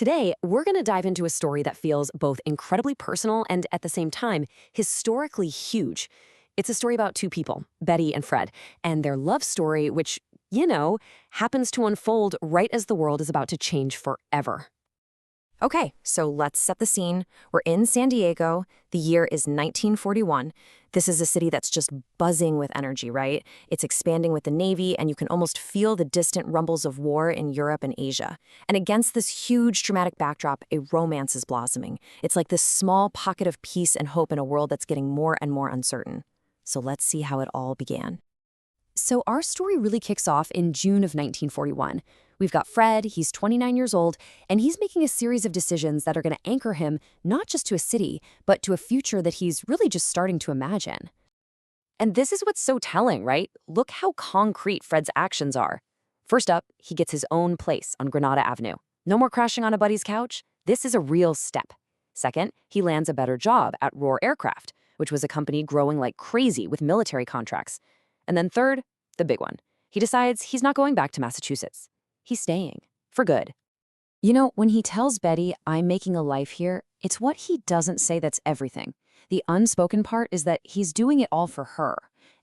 Today, we're going to dive into a story that feels both incredibly personal and, at the same time, historically huge. It's a story about two people, Betty and Fred, and their love story, which, happens to unfold right as the world is about to change forever. Okay, so let's set the scene. We're in San Diego. The year is 1941. This is a city that's just buzzing with energy, right? It's expanding with the Navy, and you can almost feel the distant rumbles of war in Europe and Asia. And against this huge dramatic backdrop, a romance is blossoming. It's like this small pocket of peace and hope in a world that's getting more and more uncertain. So let's see how it all began. So our story really kicks off in June of 1941. We've got Fred, he's 29 years old, and he's making a series of decisions that are going to anchor him not just to a city, but to a future that he's really just starting to imagine. And this is what's so telling, right? Look how concrete Fred's actions are. First up, he gets his own place on Granada Avenue. No more crashing on a buddy's couch. This is a real step. Second, he lands a better job at Roar Aircraft, which was a company growing like crazy with military contracts. And then third, the big one. He decides he's not going back to Massachusetts. He's staying. For good. When he tells Betty, I'm making a life here, it's what he doesn't say that's everything. The unspoken part is that he's doing it all for her.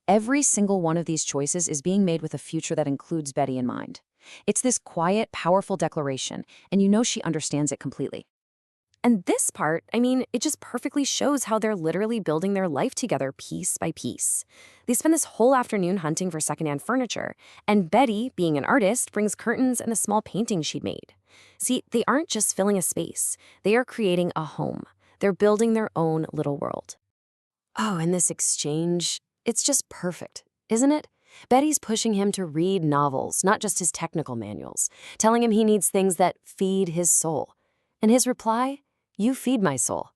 Every single one of these choices is being made with a future that includes Betty in mind. It's this quiet, powerful declaration, and she understands it completely. And this part, it just perfectly shows how they're literally building their life together piece by piece. They spend this whole afternoon hunting for secondhand furniture, and Betty, being an artist, brings curtains and a small painting she'd made. See, they aren't just filling a space. They are creating a home. They're building their own little world. Oh, and this exchange, it's just perfect, isn't it? Betty's pushing him to read novels, not just his technical manuals, telling him he needs things that feed his soul. And his reply? You feed my soul.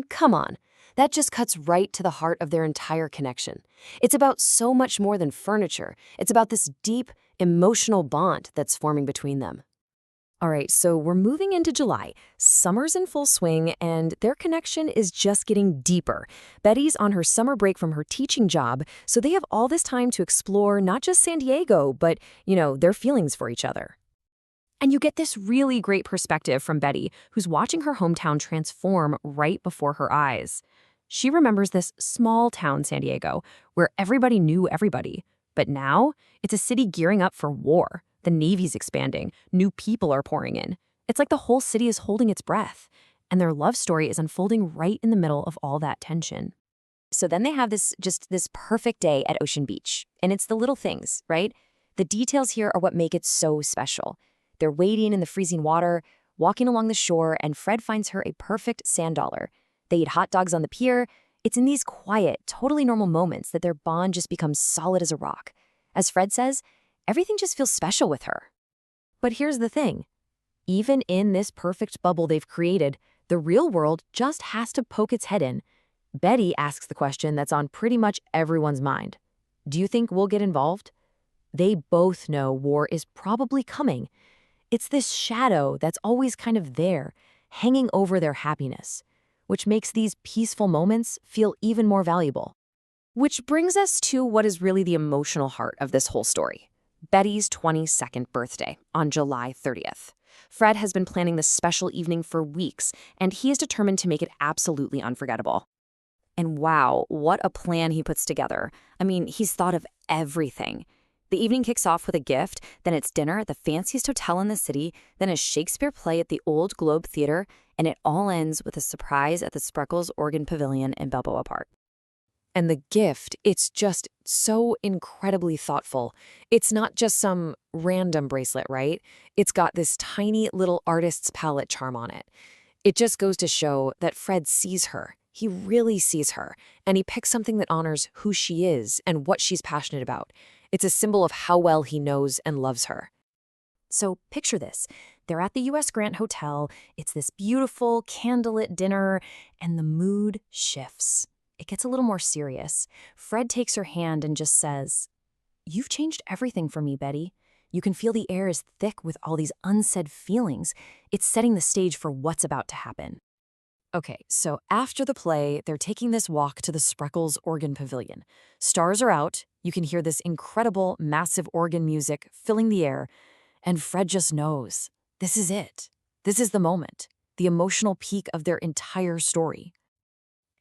Come on. That just cuts right to the heart of their entire connection. It's about so much more than furniture. It's about this deep, emotional bond that's forming between them. All right, so we're moving into July. Summer's in full swing, and their connection is just getting deeper. Betty's on her summer break from her teaching job, so they have all this time to explore not just San Diego, but, their feelings for each other. And you get this really great perspective from Betty, who's watching her hometown transform right before her eyes. She remembers this small town, San Diego, where everybody knew everybody. But now, it's a city gearing up for war. The Navy's expanding. New people are pouring in. It's like the whole city is holding its breath. And their love story is unfolding right in the middle of all that tension. So then they have this perfect day at Ocean Beach. And it's the little things, right? The details here are what make it so special. They're wading in the freezing water, walking along the shore, and Fred finds her a perfect sand dollar. They eat hot dogs on the pier. It's in these quiet, totally normal moments that their bond just becomes solid as a rock. As Fred says, everything just feels special with her. But here's the thing. Even in this perfect bubble they've created, the real world just has to poke its head in. Betty asks the question that's on pretty much everyone's mind. Do you think we'll get involved? They both know war is probably coming. It's this shadow that's always kind of there, hanging over their happiness, which makes these peaceful moments feel even more valuable. Which brings us to what is really the emotional heart of this whole story. Betty's 22nd birthday on July 30th. Fred has been planning this special evening for weeks, and he is determined to make it absolutely unforgettable. And wow, what a plan he puts together. He's thought of everything. The evening kicks off with a gift, then it's dinner at the fanciest hotel in the city, then a Shakespeare play at the Old Globe Theater, and it all ends with a surprise at the Spreckles Organ Pavilion in Balboa Park. And the gift, it's just so incredibly thoughtful. It's not just some random bracelet, right? It's got this tiny little artist's palette charm on it. It just goes to show that Fred sees her. He really sees her, and he picks something that honors who she is and what she's passionate about. It's a symbol of how well he knows and loves her. So picture this. They're at the U.S. Grant Hotel. It's this beautiful candlelit dinner, and the mood shifts. It gets a little more serious. Fred takes her hand and just says, "You've changed everything for me, Betty. You can feel the air is thick with all these unsaid feelings. It's setting the stage for what's about to happen." Okay, so after the play, they're taking this walk to the Spreckles Organ Pavilion. Stars are out. You can hear this incredible, massive organ music filling the air. And Fred just knows. This is it. This is the moment, the emotional peak of their entire story.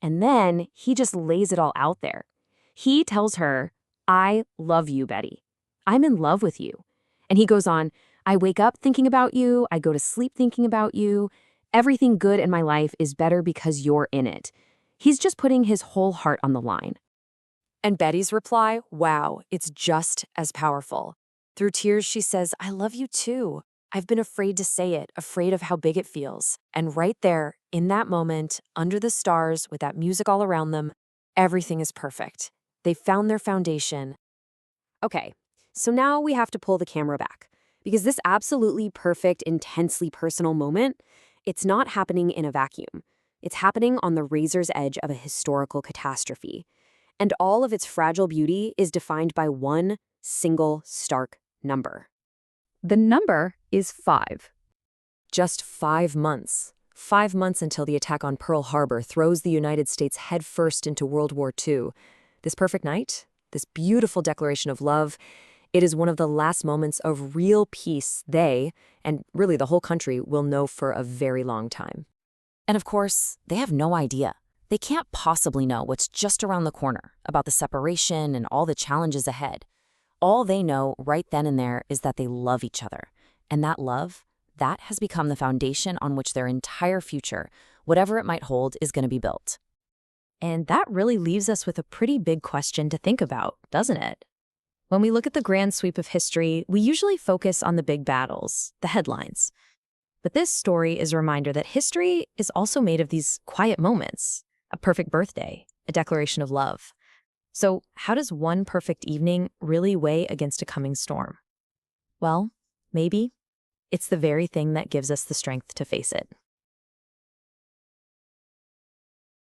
And then he just lays it all out there. He tells her, I love you, Betty. I'm in love with you. And he goes on, I wake up thinking about you. I go to sleep thinking about you. Everything good in my life is better because you're in it. He's just putting his whole heart on the line. And Betty's reply, wow, it's just as powerful. Through tears, she says, I love you too. I've been afraid to say it, afraid of how big it feels. And right there, in that moment, under the stars, with that music all around them, everything is perfect. They found their foundation. Okay, so now we have to pull the camera back, because this absolutely perfect, intensely personal moment, it's not happening in a vacuum. It's happening on the razor's edge of a historical catastrophe. And all of its fragile beauty is defined by one single stark number. The number is 5. Just 5 months. 5 months until the attack on Pearl Harbor throws the United States headfirst into World War II. This perfect night, this beautiful declaration of love, it is one of the last moments of real peace they, and really the whole country, will know for a very long time. And of course, they have no idea. They can't possibly know what's just around the corner about the separation and all the challenges ahead. All they know right then and there is that they love each other. And that love, that has become the foundation on which their entire future, whatever it might hold, is going to be built. And that really leaves us with a pretty big question to think about, doesn't it? When we look at the grand sweep of history, we usually focus on the big battles, the headlines. But this story is a reminder that history is also made of these quiet moments, a perfect birthday, a declaration of love. So how does one perfect evening really weigh against a coming storm? Well, maybe it's the very thing that gives us the strength to face it.